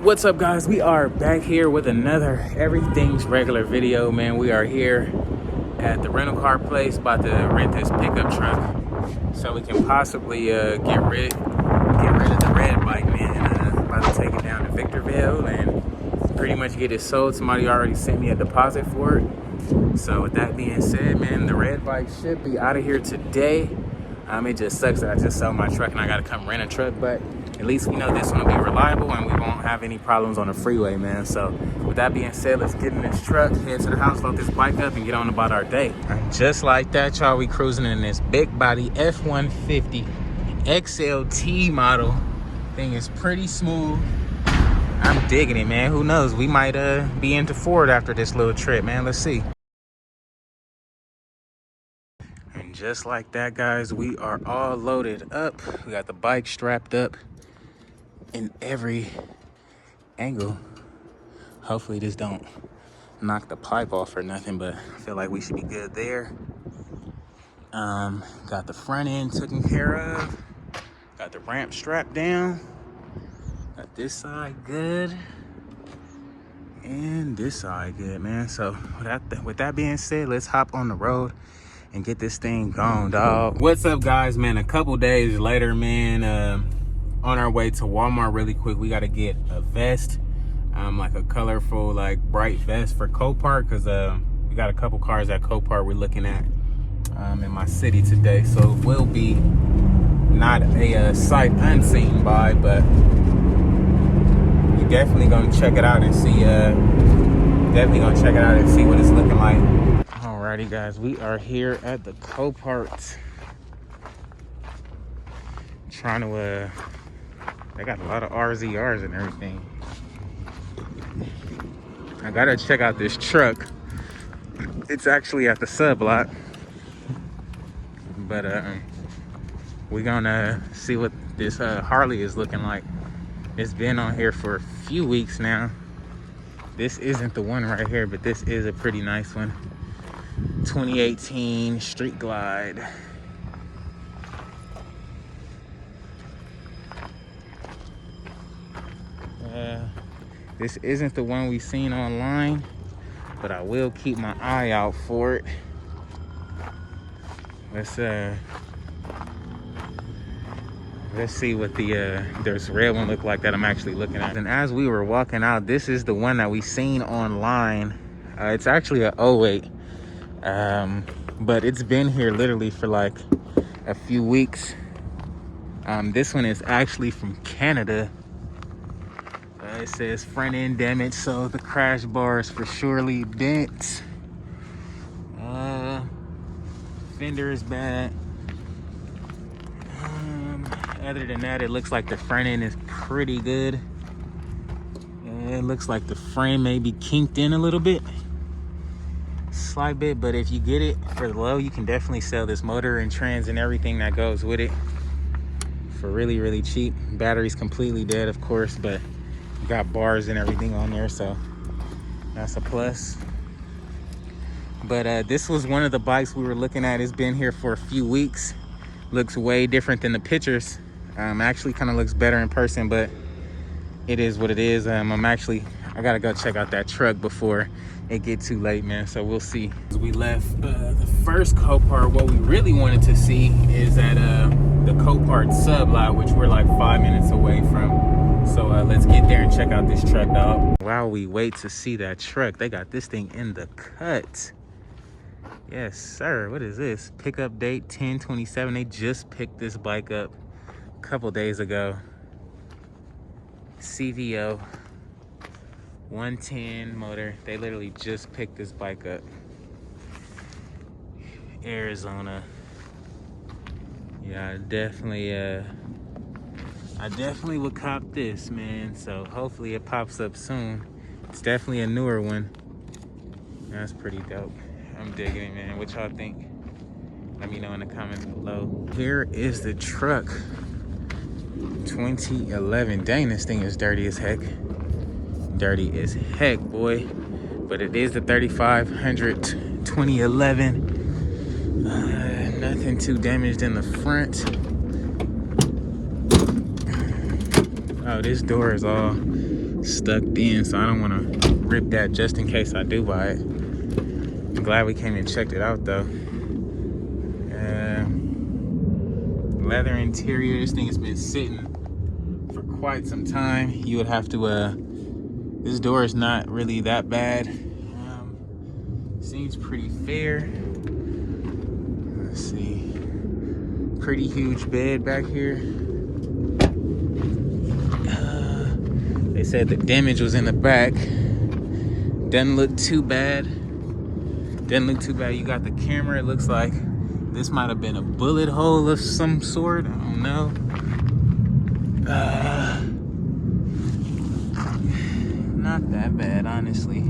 What's up, guys? We are back here with another Everything's Regular video, man. We are here at the rental car place about to rent this pickup truck so we can possibly get rid of the red bike, man. About to take it down to Victorville and pretty much get it sold. Somebody already sent me a deposit for it. So with that being said, man, the red bike should be out of here today. It just sucks that I just sold my truck and I gotta come rent a truck, but at least we know this one will be reliable and we won't have any problems on the freeway, man. So with that being said, let's get in this truck, head to the house, load this bike up, and get on about our day. And just like that, y'all, we cruising in this big body F-150 XLT model. Thing is pretty smooth. I'm digging it, man. Who knows? We might be into Ford after this little trip, man. Let's see. And just like that, guys, we are all loaded up. We got the bike strapped up in every angle. Hopefully this don't knock the pipe off or nothing, but I feel like we should be good there. Got the front end taken care of. Got the ramp strapped down. Got this side good. And this side good, man. So with that being said, let's hop on the road and get this thing gone, dog. What's up, guys, man? A couple days later, man, on our way to Walmart really quick. We got to get a vest, like a colorful, like bright vest for Copart, because we got a couple cars at Copart we're looking at in my city today. So it will be not a sight unseen by, but we definitely gonna check it out and see. Definitely gonna check it out and see what it's looking like. Alrighty, guys, we are here at the Copart. Trying to they got a lot of RZRs and everything. I gotta check out this truck. It's actually at the sub lot, but we're gonna see what this Harley is looking like. It's been on here for a few weeks now. This isn't the one right here, but this is a pretty nice one. 2018 Street Glide. This isn't the one we seen online, but I will keep my eye out for it. Let's see what this red one look like that I'm actually looking at. And as we were walking out, this is the one that we seen online. It's actually a 08, but it's been here literally for like a few weeks. This one is actually from Canada. It says front end damage, so the crash bar is for surely bent. Fender is bad. Other than that, it looks like the front end is pretty good. It looks like the frame may be kinked in a little bit, slight bit, but if you get it for the low, you can definitely sell this motor and trans and everything that goes with it for really, really cheap. Battery's completely dead, of course, but got bars and everything on there, so that's a plus. But this was one of the bikes we were looking at. It's been here for a few weeks. Looks way different than the pictures. Actually kind of looks better in person, but it is what it is. I gotta go check out that truck before it get too late, man, so we'll see. As we left the first Copart, what we really wanted to see is at the Copart sub lot, which we're like 5 minutes away from. So let's get there and check out this truck, dog. While we wait to see that truck, they got this thing in the cut. Yes, sir. What is this? Pickup date 10/27. They just picked this bike up a couple days ago. CVO 110 motor. They literally just picked this bike up. Arizona. Yeah, I definitely would cop this, man. So hopefully it pops up soon. It's definitely a newer one. That's pretty dope. I'm digging it, man. What y'all think? Let me know in the comments below. Here is the truck. 2011. Dang, this thing is dirty as heck. Dirty as heck, boy. But it is the 3500 2011. Nothing too damaged in the front. Oh, this door is all stuck in, so I don't want to rip that just in case I do buy it. I'm glad we came and checked it out though. Leather interior. This thing has been sitting for quite some time. You would have to this door is not really that bad. Seems pretty fair. Let's see. Pretty huge bed back here. They said the damage was in the back. Doesn't look too bad. Doesn't look too bad. You got the camera. It looks like this might have been a bullet hole of some sort. I don't know. Not that bad, honestly.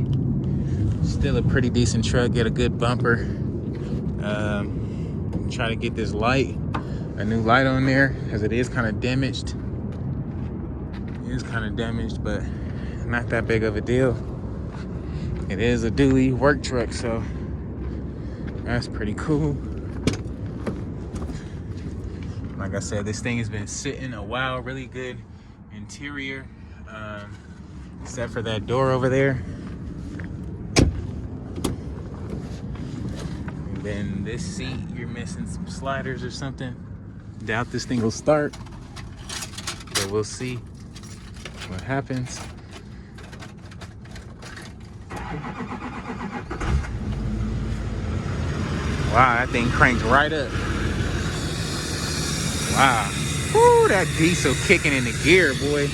Still a pretty decent truck. Get a good bumper. Try to get this light, a new light on there, because it is kind of damaged. It is kind of damaged, but not that big of a deal. It is a dually work truck, so that's pretty cool. Like I said, this thing has been sitting a while. Really good interior, except for that door over there. And then this seat, you're missing some sliders or something. Doubt this thing will start, but we'll see what happens. Wow, that thing cranked right up. Wow. Woo, that diesel kicking in the gear, boy.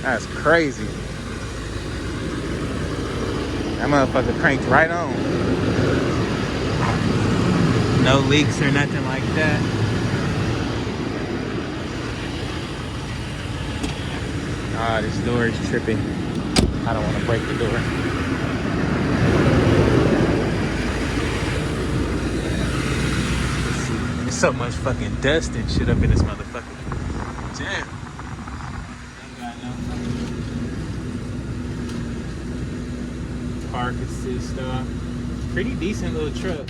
That's crazy. That motherfucker cranked right on. No leaks or nothing like that. Ah, this door is tripping. I don't want to break the door. There's so much fucking dust and shit up in this motherfucker. Damn. Ain't got no fucking park assist off. Pretty decent little truck.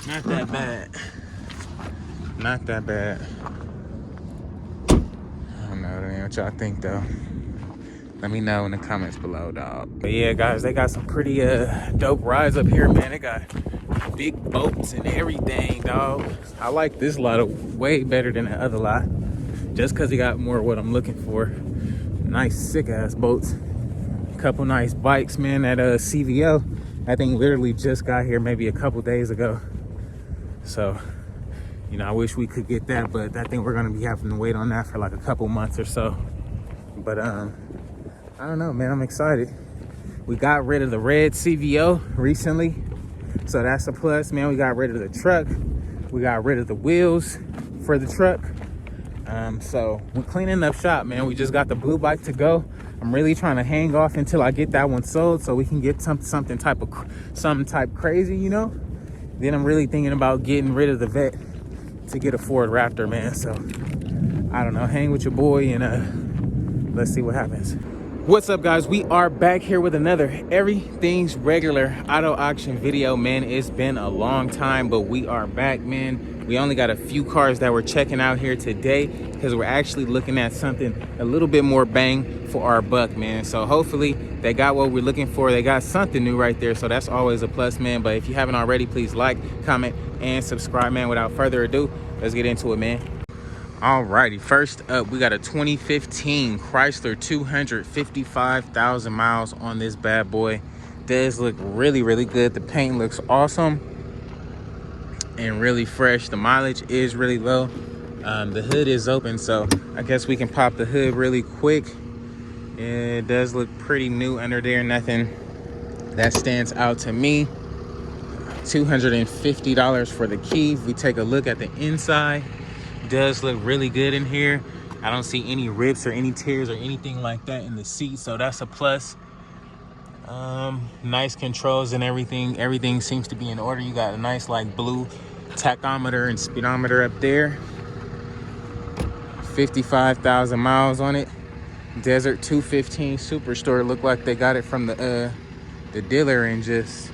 Not that bad. Not that bad. I don't know, man, what y'all think though. Let me know in the comments below, dog. But yeah, guys, they got some pretty dope rides up here, man. They got big boats and everything, dog. I like this lot way better than the other lot, just because it got more of what I'm looking for. Nice, sick ass boats. Couple nice bikes, man. That CVO, I think literally just got here maybe a couple days ago. So, you know, I wish we could get that, but I think we're gonna be having to wait on that for like a couple months or so. But I don't know, man, I'm excited. We got rid of the red CVO recently, so that's a plus, man. We got rid of the truck. We got rid of the wheels for the truck. So we're cleaning up shop, man. We just got the blue bike to go. I'm really trying to hang off until I get that one sold, so we can get something type crazy, you know. Then I'm really thinking about getting rid of the Vet to get a Ford Raptor, man. So I don't know, hang with your boy and let's see what happens. What's up, guys? We are back here with another everything's regular auto auction video, man. It's been a long time, but we are back, man. We only got a few cars that we're checking out here today because we're actually looking at something a little bit more bang for our buck, man. So hopefully they got what we're looking for. They got something new right there, so that's always a plus, man. But if you haven't already, please like, comment, and subscribe, man. Without further ado, let's get into it, man. Alrighty, first up, we got a 2015 Chrysler, 255,000 miles on this bad boy. Does look really, really good. The paint looks awesome and really fresh. The mileage is really low. The hood is open, so I guess we can pop the hood really quick. It does look pretty new under there. Nothing that stands out to me. $250 for the key. If we take a look at the inside, does look really good in here. I don't see any rips or any tears or anything like that in the seat, so that's a plus. Nice controls and everything seems to be in order. You got a nice like blue tachometer and speedometer up there. 55,000 miles on it. Desert 215 Superstore. Look like they got it from the dealer and just,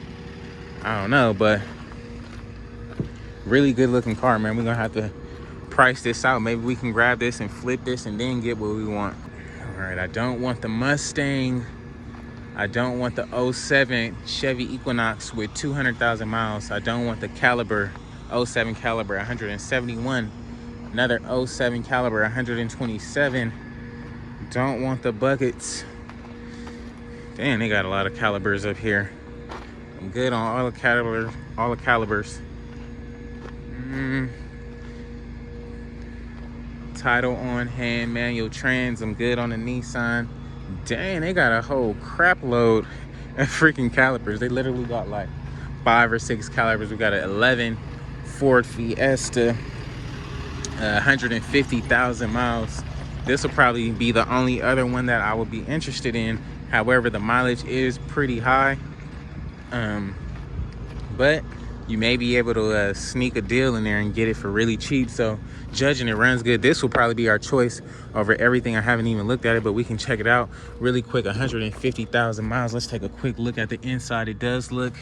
I don't know, but really good looking car, man. We're gonna have to price this out. Maybe we can grab this and flip this and then get what we want. All right, I don't want the Mustang. I don't want the 07 Chevy Equinox with 200,000 miles. I don't want the Caliber, 07 Caliber 171. Another 07 Caliber 127. Don't want the buckets. Damn, they got a lot of calibers up here. I'm good on all the calibers. Title on hand, manual trans. I'm good on the Nissan. Dang, they got a whole crap load of freaking calipers. They literally got like 5 or 6 calibers. We got an 11 Ford Fiesta, 150,000 miles. This will probably be the only other one that I would be interested in. However, the mileage is pretty high, but you may be able to sneak a deal in there and get it for really cheap. So judging it runs good, this will probably be our choice over everything. I haven't even looked at it, but we can check it out really quick. 150,000 miles. Let's take a quick look at the inside. It does look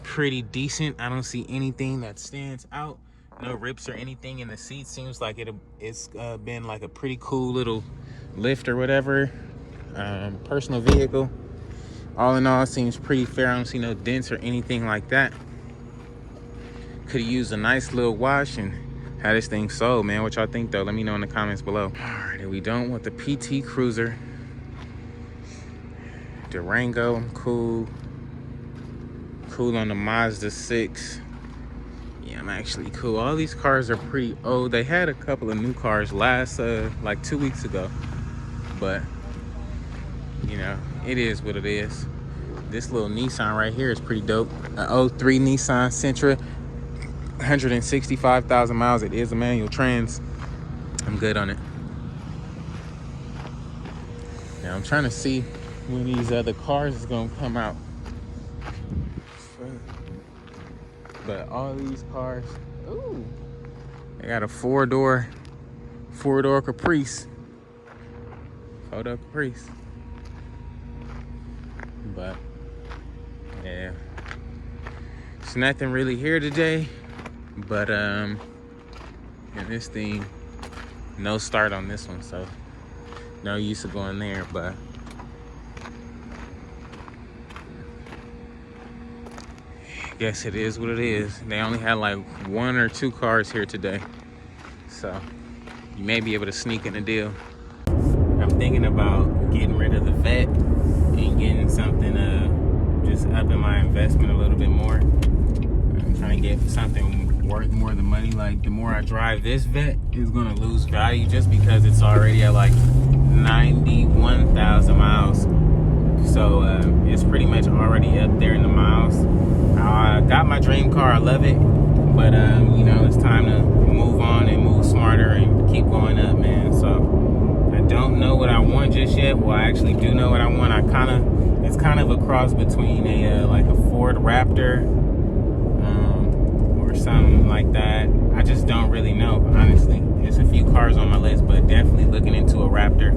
pretty decent. I don't see anything that stands out. No rips or anything in the seat. Seems like it's been like a pretty cool little lift or whatever. Personal vehicle. All in all, it seems pretty fair. I don't see no dents or anything like that. Could have used a nice little wash and had this thing sold, man. What y'all think though? Let me know in the comments below. All right, we don't want the PT Cruiser. Durango, I'm cool. Cool on the Mazda 6. Yeah, I'm actually cool. All these cars are pretty old. They had a couple of new cars last, like 2 weeks ago. But, you know, it is what it is. This little Nissan right here is pretty dope. An 03 Nissan Sentra. 165,000 miles. It is a manual trans. I'm good on it. Now I'm trying to see when these other cars is gonna come out. But all these cars, ooh, they got a four-door Caprice. Four-door Caprice. But yeah, it's nothing really here today. But and this thing, no start on this one, so no use of going there. But I guess it is what it is. They only had like 1 or 2 cars here today, so you may be able to sneak in a deal. I'm thinking about getting rid of the Vette and getting something just upping my investment a little bit more. I'm trying to get something worth more than money. Like, the more I drive this Vette, it's gonna lose value just because it's already at like 91,000 miles. So it's pretty much already up there in the miles. I got my dream car, I love it, but you know, it's time to move on and move smarter and keep going up, man. So I don't know what I want just yet. Well, I actually do know what I want. It's kind of a cross between a like a Ford Raptor or something like that. I just don't really know, honestly. There's a few cars on my list, but definitely looking into a Raptor.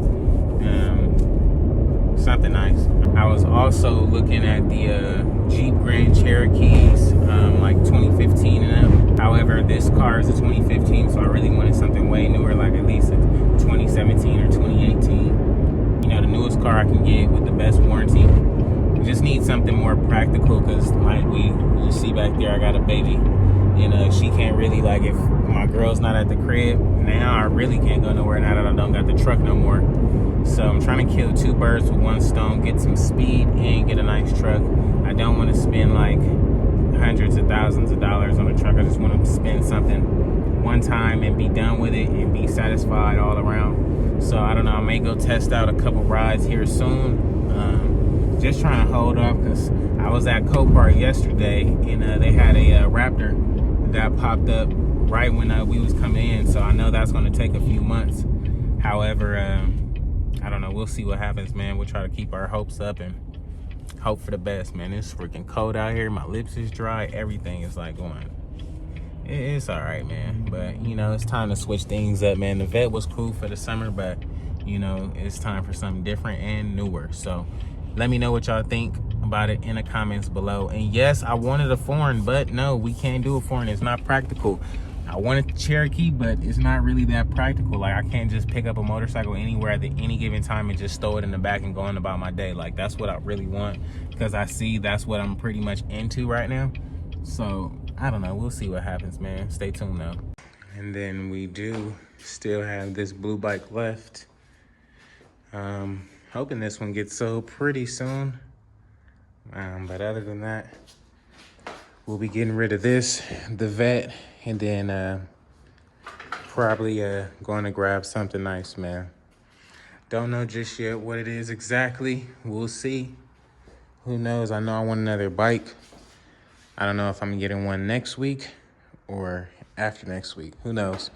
Something nice. I was also looking at the Jeep Grand Cherokees, like 2015 and up. However, this car is a 2015, so I really wanted something way newer, like at least a 2017 or 2018. You know, the newest car I can get with the best warranty. I just need something more practical, because like you see back there, I got a baby, and she can't really, like, if my girl's not at the crib now, I really can't go nowhere now that I don't got the truck no more. So I'm trying to kill 2 birds with 1 stone, get some speed and get a nice truck. I don't want to spend like hundreds of thousands of dollars on a truck. I just want to spend something one time and be done with it and be satisfied all around. So I don't know, I may go test out a couple rides here soon. Just trying to hold off, because I was at Copart yesterday and they had a Raptor that popped up right when we was coming in. So I know that's going to take a few months. However, I don't know, we'll see what happens, man. We'll try to keep our hopes up and hope for the best, man. It's freaking cold out here. My lips is dry. Everything is like going. It's all right, man. But, you know, it's time to switch things up, man. The Vette was cool for the summer, but, you know, it's time for something different and newer. So let me know what y'all think about it in the comments below. And yes, I wanted a foreign, but no, we can't do a foreign. It's not practical. I wanted the Cherokee, but it's not really that practical. Like, I can't just pick up a motorcycle anywhere at any given time and just throw it in the back and go on about my day. Like, that's what I really want, because I see that's what I'm pretty much into right now. So, I don't know. We'll see what happens, man. Stay tuned, though. And then we do still have this blue bike left. Hoping this one gets sold pretty soon. But other than that, we'll be getting rid of this, the Vette, and then probably going to grab something nice, man. Don't know just yet what it is exactly. We'll see. Who knows? I know I want another bike. I don't know if I'm getting one next week or after next week. Who knows?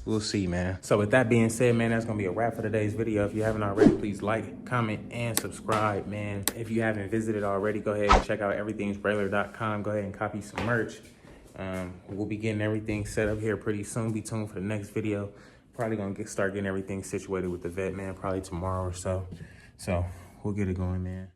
We'll see, man. So with that being said, man, that's gonna be a wrap for today's video. If you haven't already, please like, comment, and subscribe, man. If you haven't visited already, go ahead and check out everythingsregular.com. Go ahead and copy some merch. We'll be getting everything set up here pretty soon. Be tuned for the next video. Probably gonna start getting everything situated with the Vette, man, probably tomorrow or so. So we'll get it going, man.